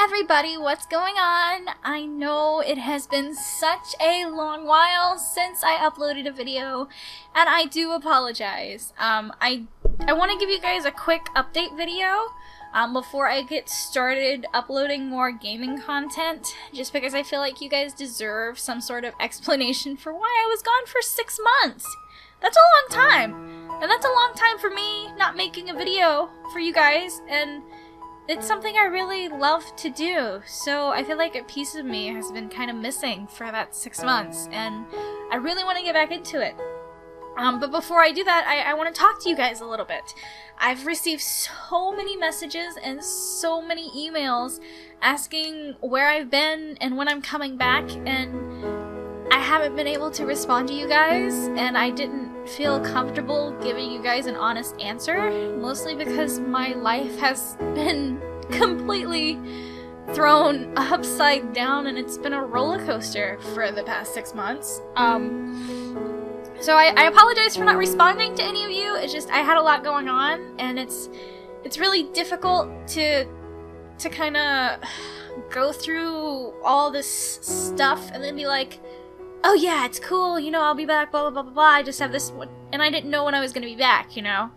everybody, what's going on? I know it has been such a long while since I uploaded a video, and I do apologize. I want to give you guys a quick update video before I get started uploading more gaming content, just because I feel like you guys deserve some sort of explanation for why I was gone for 6 months. That's a long time, and that's a long time for me not making a video for you guys, and it's something I really love to do, so I feel like a piece of me has been kind of missing for that 6 months, and I really want to get back into it. But before I do that, I want to talk to you guys a little bit. I've received so many messages and so many emails asking where I've been and when I'm coming back, and I haven't been able to respond to you guys, and I didn't feel comfortable giving you guys an honest answer, mostly because my life has been completely thrown upside down, and it's been a roller coaster for the past 6 months. So I apologize for not responding to any of you. It's just I had a lot going on, and it's really difficult to kind of go through all this stuff and then be like, oh yeah, it's cool, you know, I'll be back, blah blah blah blah blah, I just have this one, and I didn't know when I was gonna be back, you know.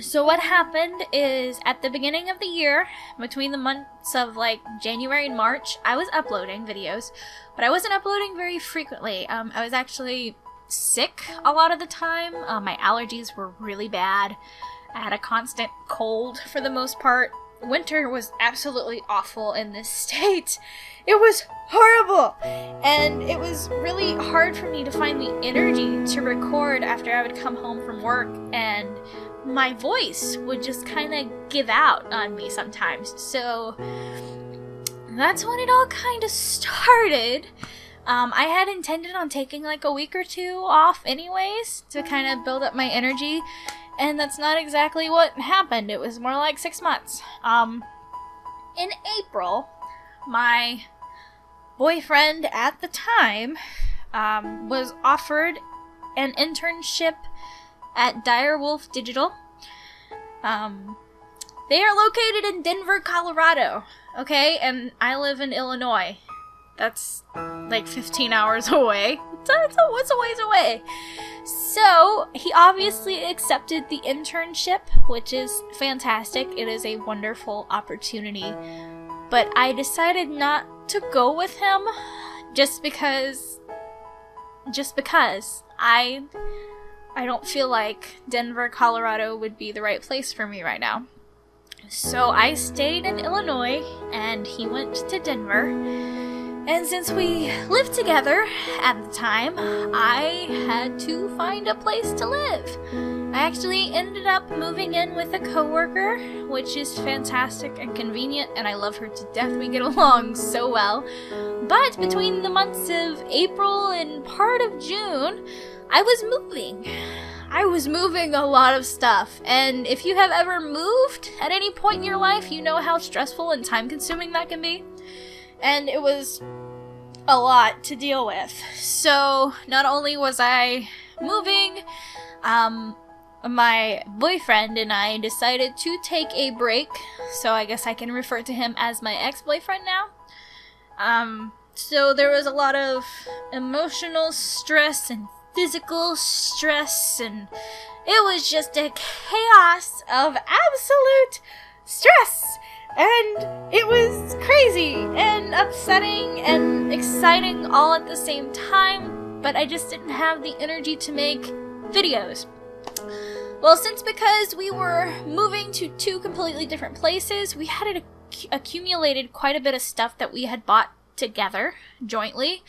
So what happened is, at the beginning of the year, between the months of like January and March, I was uploading videos, but I wasn't uploading very frequently. I was actually sick a lot of the time. My allergies were really bad. I had a constant cold for the most part. Winter was absolutely awful in this state. It was horrible, and it was really hard for me to find the energy to record after I would come home from work, and my voice would just kind of give out on me sometimes. So that's when it all kind of started. I had intended on taking like a week or two off anyways to kind of build up my energy, and that's not exactly what happened. It was more like 6 months. In April, my boyfriend at the time was offered an internship at Direwolf Digital. They are located in Denver, Colorado, okay? And I live in Illinois. That's like 15 hours away. It's a ways away. So, he obviously accepted the internship, which is fantastic. It is a wonderful opportunity. But I decided not to go with him just because I don't feel like Denver, Colorado would be the right place for me right now. So I stayed in Illinois, and he went to Denver. And since we lived together at the time, I had to find a place to live. I actually ended up moving in with a coworker, which is fantastic and convenient, and I love her to death. We get along so well. But between the months of April and part of June, I was moving. I was moving a lot of stuff, and if you have ever moved at any point in your life, you know how stressful and time-consuming that can be. And it was a lot to deal with. So, not only was I moving, my boyfriend and I decided to take a break, so I guess I can refer to him as my ex-boyfriend now. So there was a lot of emotional stress and physical stress, and it was just a chaos of absolute stress, and it was crazy and upsetting and exciting all at the same time, but I just didn't have the energy to make videos. Well, because we were moving to 2 completely different places, we had accumulated quite a bit of stuff that we had bought together, jointly,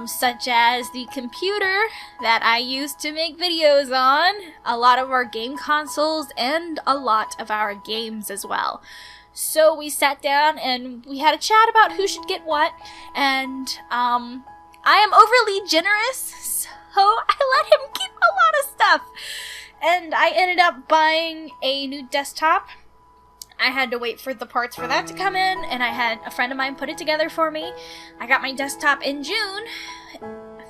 such as the computer that I used to make videos on, a lot of our game consoles, and a lot of our games as well. So we sat down and we had a chat about who should get what, and I am overly generous, so I let him keep a lot of stuff, and I ended up buying a new desktop. I had to wait for the parts for that to come in, and I had a friend of mine put it together for me. I got my desktop in June,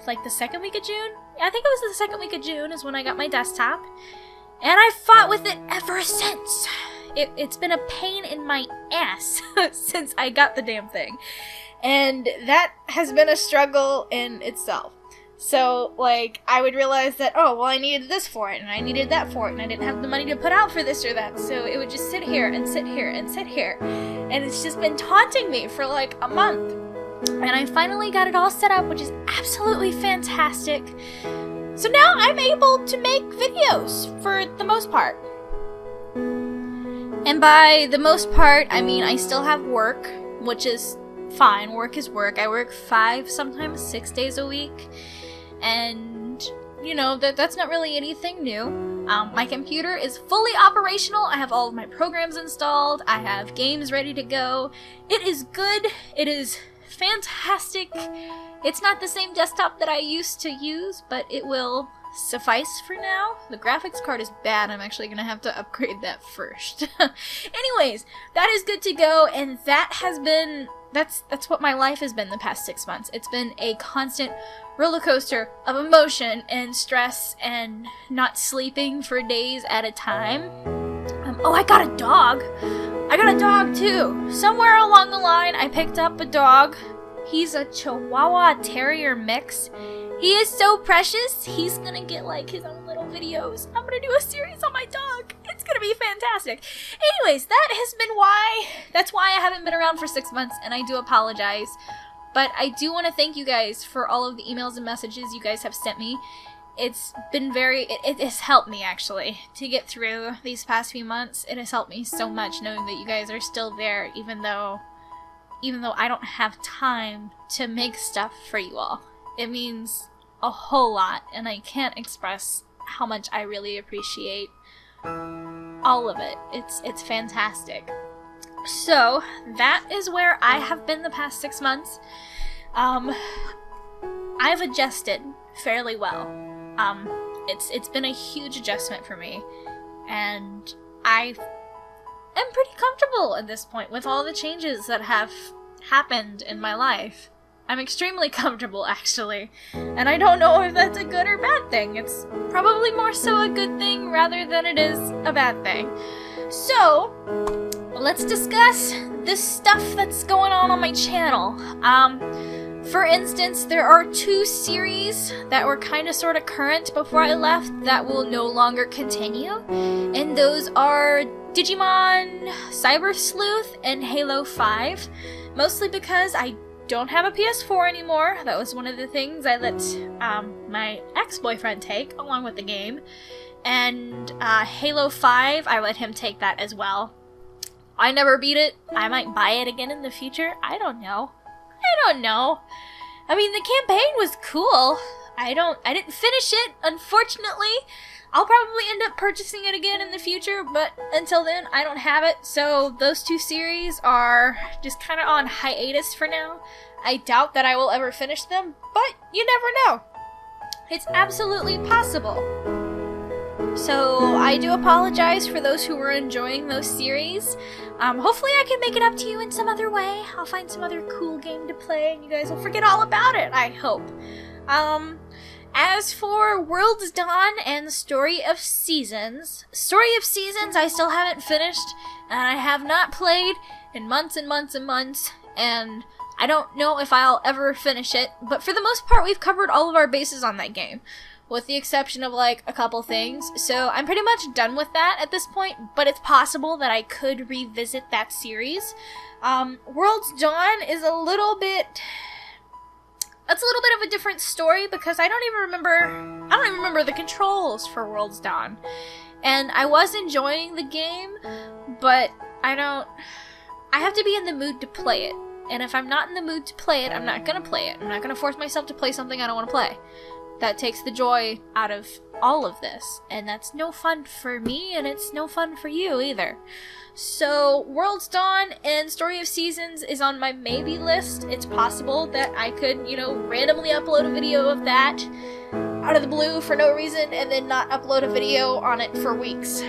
like the second week of June. I think it was the second week of June is when I got my desktop, and I fought with it ever since. It's been a pain in my ass since I got the damn thing. And that has been a struggle in itself. So, like, I would realize that, oh, well, I needed this for it, and I needed that for it, and I didn't have the money to put out for this or that, so it would just sit here, and sit here, and sit here. And it's just been taunting me for, like, a month. And I finally got it all set up, which is absolutely fantastic. So now I'm able to make videos, for the most part. And by the most part, I mean I still have work, which is fine. Work is work. I work 5, sometimes 6 days a week. And, you know, that's not really anything new. My computer is fully operational. I have all of my programs installed. I have games ready to go. It is good. It is fantastic. It's not the same desktop that I used to use, but it will suffice for now. The graphics card is bad. I'm actually gonna have to upgrade that first. Anyways, that is good to go, and that has been... That's what my life has been the past 6 months. It's been a constant roller coaster of emotion and stress and not sleeping for days at a time. Oh, I got a dog. I got a dog too. Somewhere along the line, I picked up a dog. He's a Chihuahua Terrier mix. He is so precious. He's gonna get like his own little videos. I'm gonna do a series on my dog. It's gonna be fantastic. Anyways, that's why I haven't been around for 6 months, and I do apologize. But I do want to thank you guys for all of the emails and messages you guys have sent me. It's been it has helped me actually to get through these past few months. It has helped me so much knowing that you guys are still there, even though I don't have time to make stuff for you all. It means a whole lot, and I can't express how much I really appreciate all of it. It's fantastic. So, that is where I have been the past 6 months. I've adjusted fairly well. It's been a huge adjustment for me, and I am pretty comfortable at this point with all the changes that have happened in my life. I'm extremely comfortable, actually, and I don't know if that's a good or bad thing. It's probably more so a good thing rather than it is a bad thing. So, let's discuss this stuff that's going on my channel. For instance, there are 2 series that were kind of sort of current before I left that will no longer continue, and those are Digimon Cyber Sleuth and Halo 5, mostly because I don't have a PS4 anymore. That was one of the things I let my ex-boyfriend take along with the game, and Halo 5, I let him take that as well. I never beat it. I might buy it again in the future. I don't know. I mean, the campaign was cool. I didn't finish it, unfortunately. I'll probably end up purchasing it again in the future, but until then, I don't have it. So those 2 series are just kind of on hiatus for now. I doubt that I will ever finish them, but you never know. It's absolutely possible. So I do apologize for those who were enjoying those series. Hopefully I can make it up to you in some other way. I'll find some other cool game to play and you guys will forget all about it, I hope. As for World's Dawn and Story of Seasons I still haven't finished, and I have not played in months and months and months, and I don't know if I'll ever finish it, but for the most part we've covered all of our bases on that game, with the exception of like a couple things, so I'm pretty much done with that at this point, but it's possible that I could revisit that series. World's Dawn is a little bit of a different story because I don't even remember the controls for World's Dawn. And I was enjoying the game, but I have to be in the mood to play it. And if I'm not in the mood to play it, I'm not gonna play it. I'm not gonna force myself to play something I don't want to play. That takes the joy out of all of this. And that's no fun for me, and it's no fun for you either. So, World's Dawn and Story of Seasons is on my maybe list. It's possible that I could, randomly upload a video of that out of the blue for no reason and then not upload a video on it for weeks.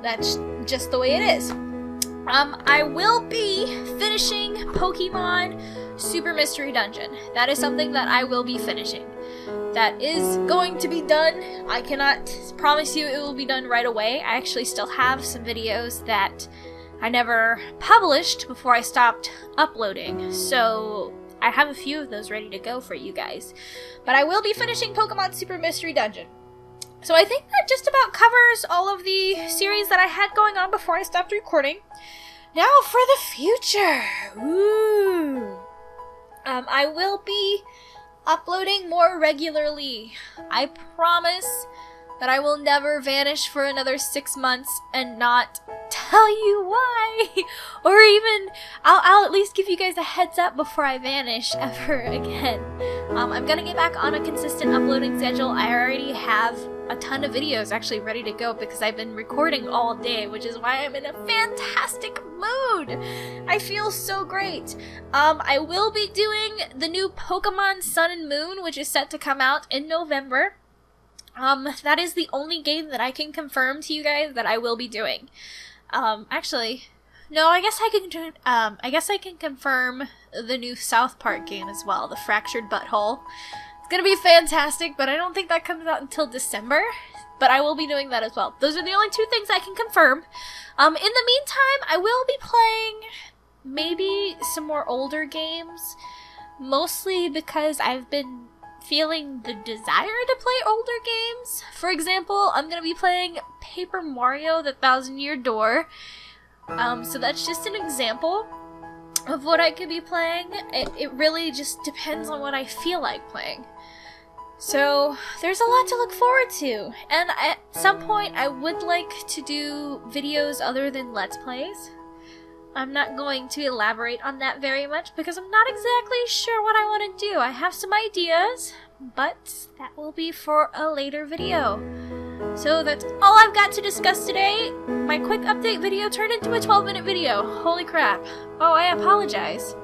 That's just the way it is. I will be finishing Pokemon Super Mystery Dungeon. That is something that I will be finishing. that is going to be done. I cannot promise you it will be done right away. I actually still have some videos that I never published before I stopped uploading, so I have a few of those ready to go for you guys. But I will be finishing Pokemon Super Mystery Dungeon. So I think that just about covers all of the series that I had going on before I stopped recording. Now for the future! Ooh! I will be uploading more regularly. I promise that I will never vanish for another 6 months and not tell you why. Or even, I'll at least give you guys a heads up before I vanish ever again. I'm gonna get back on a consistent uploading schedule. I already have a ton of videos actually ready to go because I've been recording all day, which is why I'm in a fantastic mood. I feel so great. I will be doing the new Pokemon Sun and Moon, which is set to come out in November. That is the only game that I can confirm to you guys that I will be doing. Actually, no, I guess I can confirm the new South Park game as well, the Fractured Butthole. It's gonna be fantastic, but I don't think that comes out until December. But I will be doing that as well. Those are the only two things I can confirm. In the meantime, I will be playing maybe some more older games, mostly because I've been feeling the desire to play older games. For example, I'm gonna be playing Paper Mario: The Thousand-Year Door. So that's just an example of what I could be playing. It really just depends on what I feel like playing. So there's a lot to look forward to. And at some point I would like to do videos other than Let's Plays. I'm not going to elaborate on that very much because I'm not exactly sure what I want to do. I have some ideas, but that will be for a later video. So that's all I've got to discuss today. My quick update video turned into a 12-minute video. Holy crap. Oh, I apologize.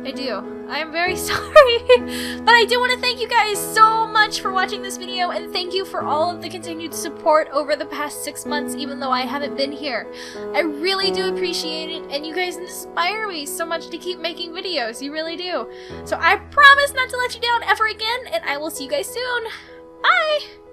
I do. I am very sorry. But I do want to thank you guys so much for watching this video, and thank you for all of the continued support over the past 6 months, even though I haven't been here. I really do appreciate it, and you guys inspire me so much to keep making videos. You really do. So I promise not to let you down ever again, and I will see you guys soon. Bye!